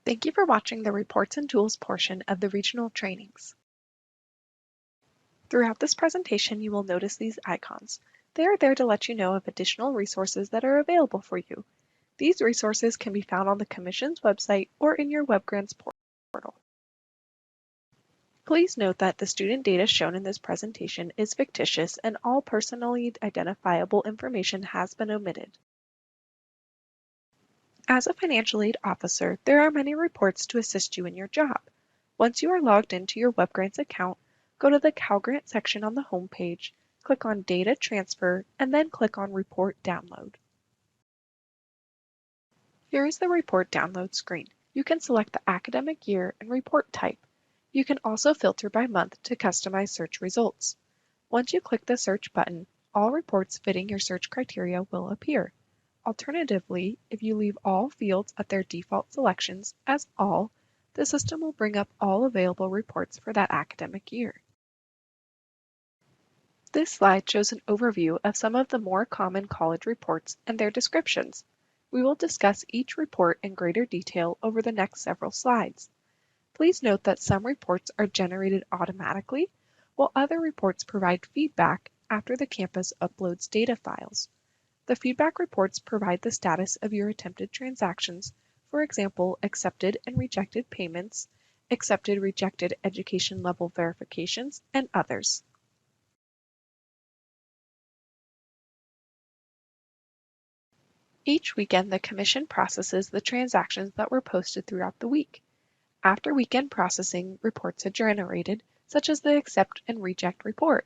Thank you for watching the Reports and Tools portion of the regional trainings. Throughout this presentation, you will notice these icons. They are there to let you know of additional resources that are available for you. These resources can be found on the Commission's website or in your web grants portal. Please note that the student data shown in this presentation is fictitious and all personally identifiable information has been omitted. As a financial aid officer, there are many reports to assist you in your job. Once you are logged into your web grants account, go to the Cal Grant section on the home page, click on Data Transfer, and then click on Report Download. Here is the report download screen. You can select the academic year and report type. You can also filter by month to customize search results. Once you click the search button, all reports fitting your search criteria will appear. Alternatively, if you leave all fields at their default selections as all, the system will bring up all available reports for that academic year. This slide shows an overview of some of the more common college reports and their descriptions. We will discuss each report in greater detail over the next several slides. Please note that some reports are generated automatically, while other reports provide feedback after the campus uploads data files. The feedback reports provide the status of your attempted transactions, for example, accepted and rejected payments, accepted/rejected education level verifications, and others. Each weekend, the Commission processes the transactions that were posted throughout the week. After weekend processing, reports are generated, such as the accept and reject report.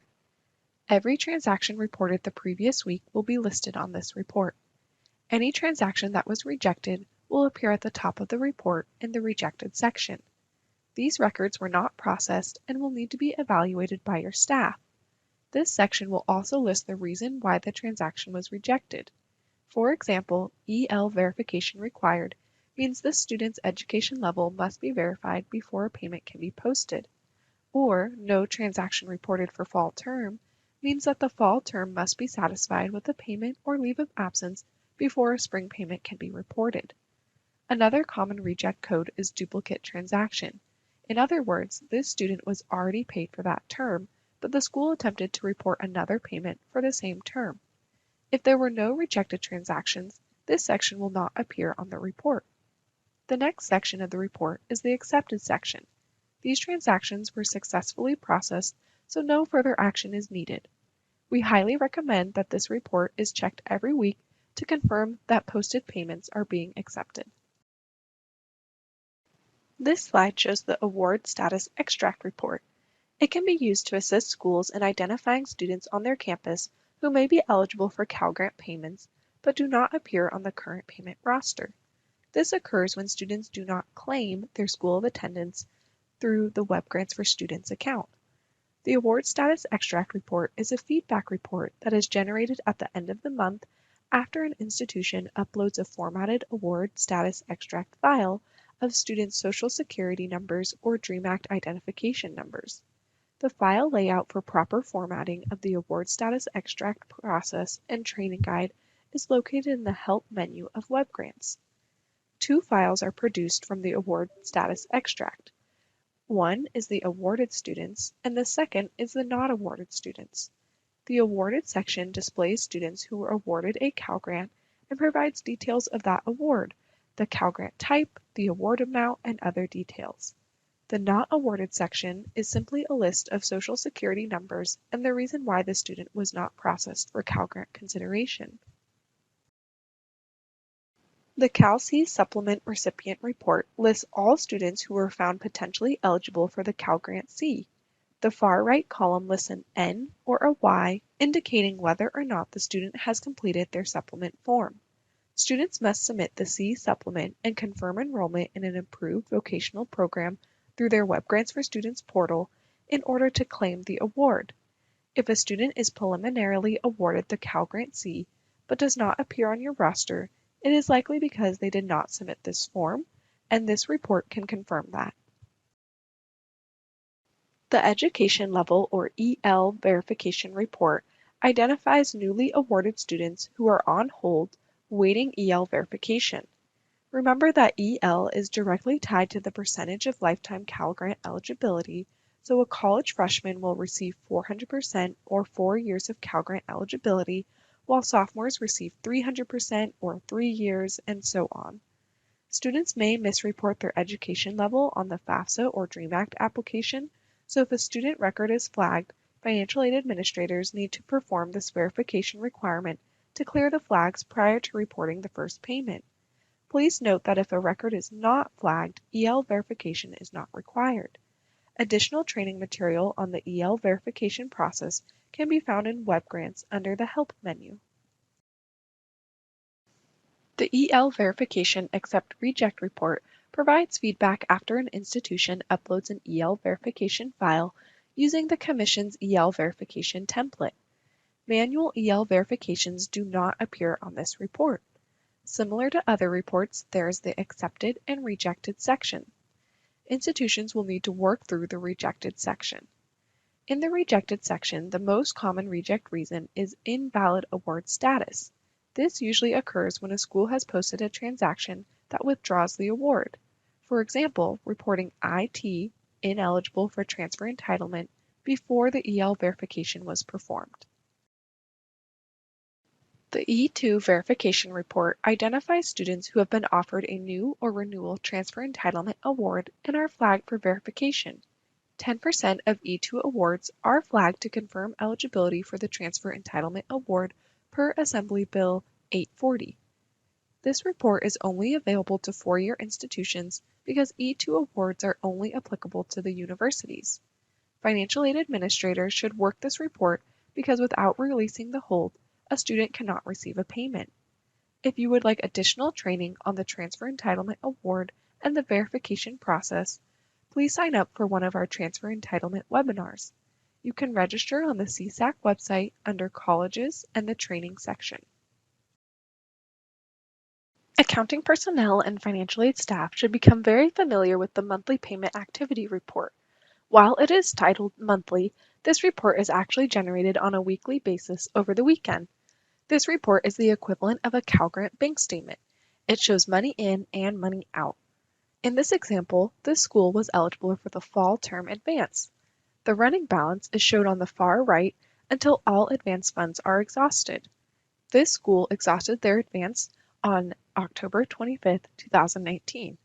Every transaction reported the previous week will be listed on this report. Any transaction that was rejected will appear at the top of the report in the rejected section. These records were not processed and will need to be evaluated by your staff. This section will also list the reason why the transaction was rejected. For example, EL verification required means this student's education level must be verified before a payment can be posted. Or no transaction reported for fall term means that the fall term must be satisfied with a payment or leave of absence before a spring payment can be reported. Another common reject code is duplicate transaction. In other words, this student was already paid for that term, but the school attempted to report another payment for the same term. If there were no rejected transactions, this section will not appear on the report. The next section of the report is the accepted section. These transactions were successfully processed, so no further action is needed. We highly recommend that this report is checked every week to confirm that posted payments are being accepted. This slide shows the Award Status Extract Report. It can be used to assist schools in identifying students on their campus who may be eligible for Cal Grant payments but do not appear on the current payment roster. This occurs when students do not claim their school of attendance through the Web Grants for Students account. The Award Status Extract Report is a feedback report that is generated at the end of the month after an institution uploads a formatted award status extract file of students' social security numbers or DREAM Act identification numbers. The file layout for proper formatting of the award status extract process and training guide is located in the Help menu of Web Grants. Two files are produced from the award status extract. One is the awarded students, and the second is the not awarded students. The awarded section displays students who were awarded a Cal Grant and provides details of that award, the Cal Grant type, the award amount, and other details. The not awarded section is simply a list of social security numbers and the reason why the student was not processed for Cal Grant consideration. The Cal-C Supplement Recipient Report lists all students who were found potentially eligible for the Cal Grant C. The far right column lists an N or a Y indicating whether or not the student has completed their supplement form. Students must submit the C supplement and confirm enrollment in an approved vocational program through their Web Grants for Students portal in order to claim the award. If a student is preliminarily awarded the Cal Grant C but does not appear on your roster, it is likely because they did not submit this form, and this report can confirm that. The Education Level or EL Verification Report identifies newly awarded students who are on hold waiting EL verification. Remember that EL is directly tied to the percentage of lifetime Cal Grant eligibility, so a college freshman will receive 400% or 4 years of Cal Grant eligibility, while sophomores receive 300% or 3 years, and so on. Students may misreport their education level on the FAFSA or DREAM Act application, so if a student record is flagged, financial aid administrators need to perform this verification requirement to clear the flags prior to reporting the first payment. Please note that if a record is not flagged, EL verification is not required. Additional training material on the EL verification process can be found in web grants under the Help menu. The EL Verification Accept Reject report provides feedback after an institution uploads an EL verification file using the Commission's EL verification template. Manual EL verifications do not appear on this report. Similar to other reports, there is the Accepted and Rejected section. Institutions will need to work through the Rejected section. In the Rejected section, the most common reject reason is invalid award status. This usually occurs when a school has posted a transaction that withdraws the award. For example, reporting IT ineligible for transfer entitlement before the EL verification was performed. The E2 verification report identifies students who have been offered a new or renewal transfer entitlement award and are flagged for verification. 10% of E2 awards are flagged to confirm eligibility for the transfer entitlement award per Assembly Bill 840. This report is only available to four-year institutions because E2 awards are only applicable to the universities. Financial aid administrators should work this report because without releasing the hold, a student cannot receive a payment. If you would like additional training on the Transfer Entitlement Award and the verification process, please sign up for one of our Transfer Entitlement webinars. You can register on the CSAC website under Colleges and the Training section. Accounting personnel and financial aid staff should become very familiar with the Monthly Payment Activity Report. While it is titled Monthly, this report is actually generated on a weekly basis over the weekend. This report is the equivalent of a Cal Grant bank statement. It shows money in and money out. In this example, this school was eligible for the fall term advance. The running balance is shown on the far right until all advance funds are exhausted. This school exhausted their advance on October 25, 2019.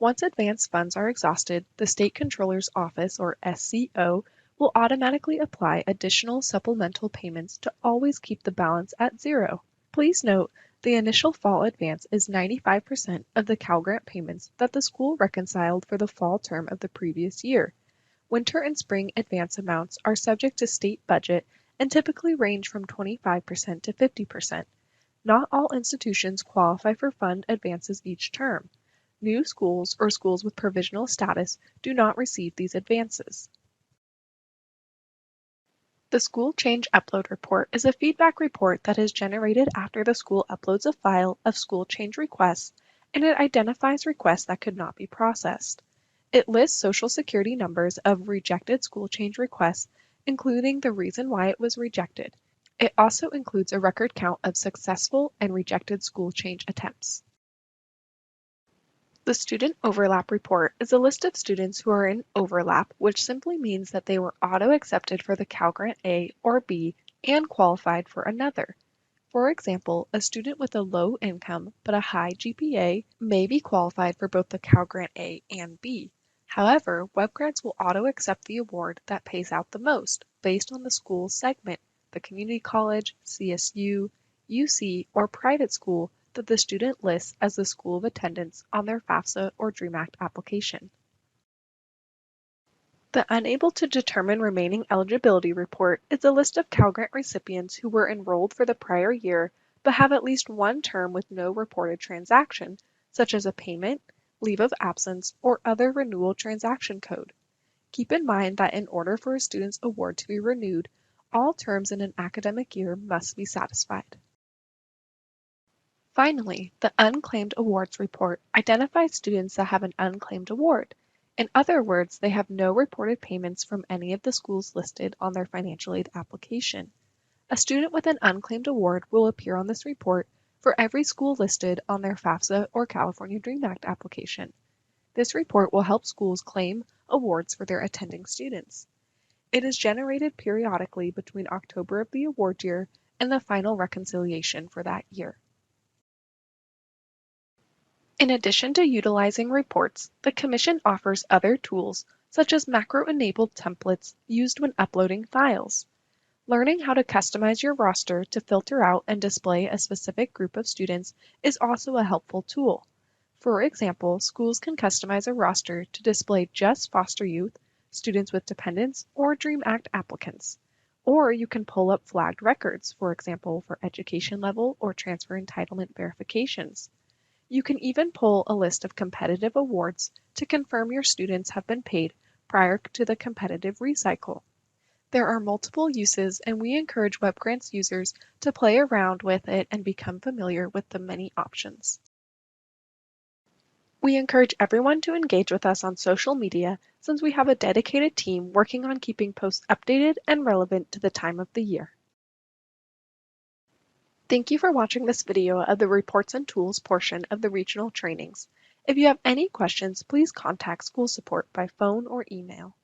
Once advance funds are exhausted, the State Controller's Office, or SCO, will automatically apply additional supplemental payments to always keep the balance at zero. Please note, the initial fall advance is 95% of the Cal Grant payments that the school reconciled for the fall term of the previous year. Winter and spring advance amounts are subject to state budget and typically range from 25% to 50%. Not all institutions qualify for fund advances each term. New schools or schools with provisional status do not receive these advances. The School Change Upload Report is a feedback report that is generated after the school uploads a file of school change requests, and it identifies requests that could not be processed. It lists Social Security numbers of rejected school change requests, including the reason why it was rejected. It also includes a record count of successful and rejected school change attempts. The Student Overlap Report is a list of students who are in overlap, which simply means that they were auto-accepted for the Cal Grant A or B and qualified for another. For example, a student with a low income but a high GPA may be qualified for both the Cal Grant A and B. However, web grants will auto-accept the award that pays out the most based on the school's segment, the community college, CSU, UC, or private school that the student lists as the school of attendance on their FAFSA or DREAM Act application. The Unable to Determine Remaining Eligibility Report is a list of Cal Grant recipients who were enrolled for the prior year but have at least one term with no reported transaction, such as a payment, leave of absence, or other renewal transaction code. Keep in mind that in order for a student's award to be renewed, all terms in an academic year must be satisfied. Finally, the Unclaimed Awards report identifies students that have an unclaimed award. In other words, they have no reported payments from any of the schools listed on their financial aid application. A student with an unclaimed award will appear on this report for every school listed on their FAFSA or California Dream Act application. This report will help schools claim awards for their attending students. It is generated periodically between October of the award year and the final reconciliation for that year. In addition to utilizing reports, the Commission offers other tools such as macro-enabled templates used when uploading files. Learning how to customize your roster to filter out and display a specific group of students is also a helpful tool. For example, schools can customize a roster to display just foster youth, students with dependents, or DREAM Act applicants. Or you can pull up flagged records, for example, for education level or transfer entitlement verifications. You can even pull a list of competitive awards to confirm your students have been paid prior to the competitive recycle. There are multiple uses, and we encourage WebGrants users to play around with it and become familiar with the many options. We encourage everyone to engage with us on social media since we have a dedicated team working on keeping posts updated and relevant to the time of the year. Thank you for watching this video of the Reports and Tools portion of the regional trainings. If you have any questions, please contact school support by phone or email.